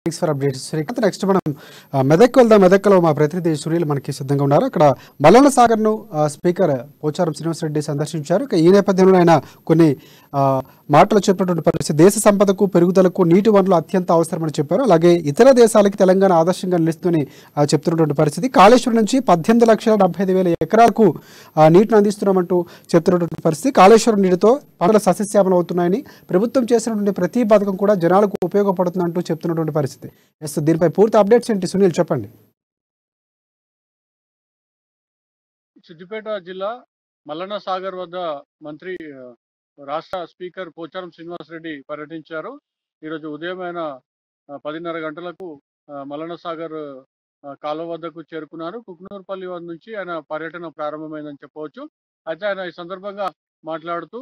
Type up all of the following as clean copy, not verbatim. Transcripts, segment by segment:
Thanks for updates Srikanth. Next మనం మెదక్ వెళ్దాం. మెదక్లో మా ప్రతినిధి సునీల్ మనకి సిద్ధంగా ఉన్నారు. అక్కడ మల్లన్న సాగర్ను స్పీకర్ పోచారం శ్రీనివాసరెడ్డి సందర్శించారు. ఈ నేపథ్యంలో ఆయన కొన్ని మాటలు చెప్పినటువంటి పరిస్థితి, దేశ సంపదకు పెరుగుదలకు నీటి వనరులు అత్యంత అవసరమని చెప్పారు. అలాగే ఇతర దేశాలకి తెలంగాణ ఆదర్శంగా నిలుస్తుందని చెప్తున్నటువంటి పరిస్థితి. కాళేశ్వరం నుంచి 18,75,000 ఎకరాలకు నీటిని అందిస్తున్నామంటూ చెప్తున్నటువంటి పరిస్థితి. కాళేశ్వరం నీటితో పంటలు సస్యశ్యామలం అవుతున్నాయని, ప్రభుత్వం చేసినటువంటి ప్రతి పథకం కూడా జనాలకు ఉపయోగపడుతుందంటూ చెప్తున్నటువంటి పరిస్థితి. దీనిపై పూర్తి అప్డేట్స్ ఏంటి సునీల్, చెప్పండి. సిద్దిపేట జిల్లా మల్లన్న సాగర్ వద్ద మంత్రి రాష్ట్ర స్పీకర్ పోచారం శ్రీనివాసరెడ్డి పర్యటించారు. ఈరోజు ఉదయం ఆయన 10:30 గంటలకు మల్లన్న సాగర్ కాలువ వద్దకు చేరుకున్నారు. కుక్నూరుపల్లి వద్ద నుంచి ఆయన పర్యటన ప్రారంభమైందని చెప్పవచ్చు. అయితే ఆయన ఈ సందర్భంగా మాట్లాడుతూ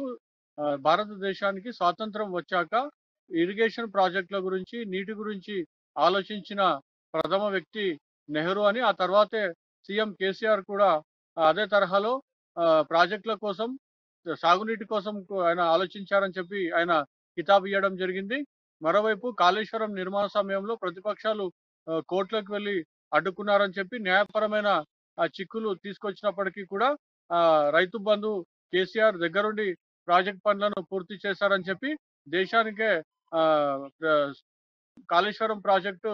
భారతదేశానికి స్వాతంత్రం వచ్చాక ఇరిగేషన్ ప్రాజెక్టుల గురించి, నీటి గురించి ఆలోచించిన ప్రథమ వ్యక్తి నెహ్రూ అని, ఆ తర్వాతే సీఎం కేసీఆర్ కూడా అదే తరహాలో ప్రాజెక్టుల కోసం, సాగునీటి కోసం ఆయన ఆలోచించారని చెప్పి ఆయన కితాబు ఇవ్వడం జరిగింది. మరోవైపు కాళేశ్వరం నిర్మాణ సమయంలో ప్రతిపక్షాలు కోర్టులకు వెళ్ళి అడ్డుకున్నారని చెప్పి న్యాయపరమైన చిక్కులు తీసుకొచ్చినప్పటికీ కూడా రైతు బంధు కేసీఆర్ దగ్గరుండి ప్రాజెక్ట్ పనులను పూర్తి చేశారని చెప్పి దేశానికే కాళేశ్వరం ప్రాజెక్టు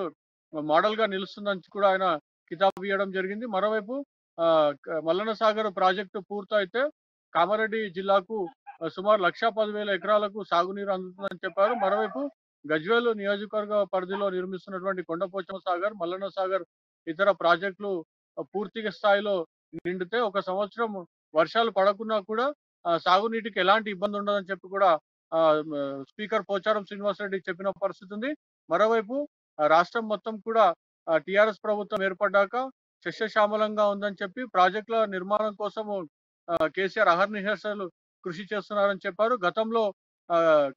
మోడల్ గా నిలుస్తుందని కూడా ఆయన కితాబు ఇవ్వడం జరిగింది. మరోవైపు మల్లన్న సాగర్ ప్రాజెక్టు పూర్తయితే కామారెడ్డి జిల్లాకు సుమారు 1,10,000 ఎకరాలకు సాగునీరు అందుతుందని చెప్పారు. మరోవైపు గజ్వేల్ నియోజకవర్గ పరిధిలో నిర్మిస్తున్నటువంటి కొండపోచమ్మ సాగర్, మల్లన్న సాగర్ ఇతర ప్రాజెక్టులు పూర్తిగా స్థాయిలో నిండితే 1 సంవత్సరం వర్షాలు పడకున్నా కూడా సాగునీటికి ఎలాంటి ఇబ్బంది ఉండదని చెప్పి కూడా స్పీకర్ పోచారం శ్రీనివాసరెడ్డి చెప్పిన పరిస్థితి ఉంది. మరోవైపు రాష్ట్రం మొత్తం కూడా టిఆర్ఎస్ ప్రభుత్వం ఏర్పడ్డాక సస్యశ్యామలంగా ఉందని చెప్పి ప్రాజెక్టుల నిర్మాణం కోసము కేసీఆర్ అహర్నిశలు కృషి చేస్తున్నారని చెప్పారు. గతంలో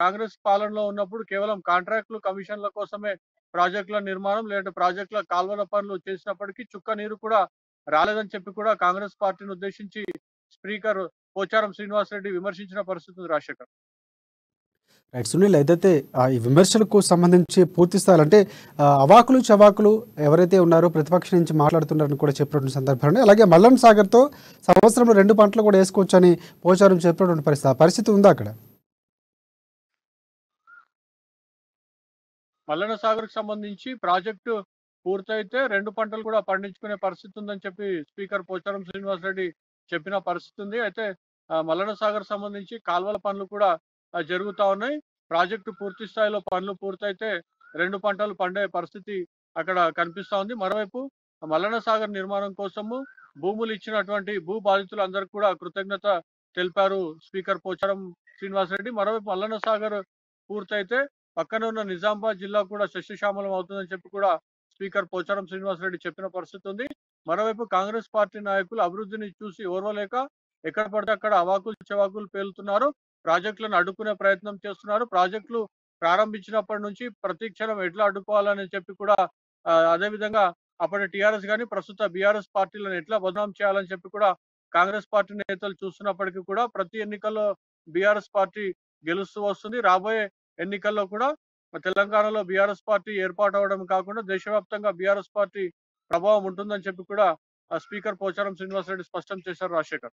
కాంగ్రెస్ పాలనలో ఉన్నప్పుడు కేవలం కాంట్రాక్టులు, కమిషన్ల కోసమే ప్రాజెక్టుల నిర్మాణం లేదా ప్రాజెక్టుల కాల్వల పనులు చేసినప్పటికీ చుక్క నీరు కూడా రాలేదని చెప్పి కూడా కాంగ్రెస్ పార్టీని ఉద్దేశించి స్పీకర్ పోచారం శ్రీనివాసరెడ్డి విమర్శించిన పరిస్థితి ఉంది. రాజశేఖర్ రైట్ సునీల్, ఏదైతే ఈ విమర్శలకు సంబంధించి పూర్తి స్థాయిలో అంటే అవాకులు చవాకులు ఎవరైతే ఉన్నారో ప్రతిపక్షం నుంచి మాట్లాడుతున్నారని కూడా చెప్పినటువంటి సందర్భంలో, అలాగే మల్లన్న సాగర్తో సంవత్సరంలో 2 పంటలు కూడా వేసుకోవచ్చని పోచారం చెప్పినటువంటి పరిస్థితి, ఆ పరిస్థితి ఉందా అక్కడ? మల్లన్న సాగర్కి సంబంధించి ప్రాజెక్టు పూర్తయితే 2 పంటలు కూడా పండించుకునే పరిస్థితి ఉందని చెప్పి స్పీకర్ పోచారం శ్రీనివాసరెడ్డి చెప్పిన పరిస్థితి ఉంది. అయితే మల్లన్న సాగర్ సంబంధించి కాల్వల పనులు కూడా జరుగుతూ ఉన్నాయి. ప్రాజెక్టు పూర్తి స్థాయిలో పనులు పూర్తయితే 2 పంటలు పండే పరిస్థితి అక్కడ కనిపిస్తా ఉంది. మరోవైపు మల్లన్న సాగర్ నిర్మాణం కోసము భూములు ఇచ్చినటువంటి భూ బాధితులందరికీ కూడా కృతజ్ఞత తెలిపారు స్పీకర్ పోచారం శ్రీనివాసరెడ్డి. మరోవైపు మల్లన్న సాగర్ పూర్తయితే పక్కన ఉన్న నిజామాబాద్ జిల్లా కూడా సస్యశ్యామలం అవుతుందని చెప్పి కూడా స్పీకర్ పోచారం శ్రీనివాసరెడ్డి చెప్పిన పరిస్థితి ఉంది. మరోవైపు కాంగ్రెస్ పార్టీ నాయకులు అభివృద్ధిని చూసి ఓర్వలేక ఎక్కడ పడితే అక్కడ అవాకులు చెవాకులు పేలుతున్నారు, ప్రాజెక్టులను అడ్డుకునే ప్రయత్నం చేస్తున్నారు. ప్రాజెక్టులు ప్రారంభించినప్పటి నుంచి ప్రతి క్షణం ఎట్లా అడ్డుకోవాలని చెప్పి కూడా అదేవిధంగా అప్పటి టీఆర్ఎస్ కానీ ప్రస్తుత బీఆర్ఎస్ పార్టీలను ఎట్లా బదనాం చేయాలని చెప్పి కూడా కాంగ్రెస్ పార్టీ నేతలు చూస్తున్నప్పటికీ కూడా ప్రతి ఎన్నికల్లో బీఆర్ఎస్ పార్టీ గెలుస్తూ వస్తుంది. రాబోయే ఎన్నికల్లో కూడా తెలంగాణలో బీఆర్ఎస్ పార్టీ ఏర్పాటు అవడం కాకుండా దేశవ్యాప్తంగా బీఆర్ఎస్ పార్టీ ప్రభావం ఉంటుందని చెప్పి కూడా స్పీకర్ పోచారం శ్రీనివాసరెడ్డి స్పష్టం చేశారు. రాజశేఖర్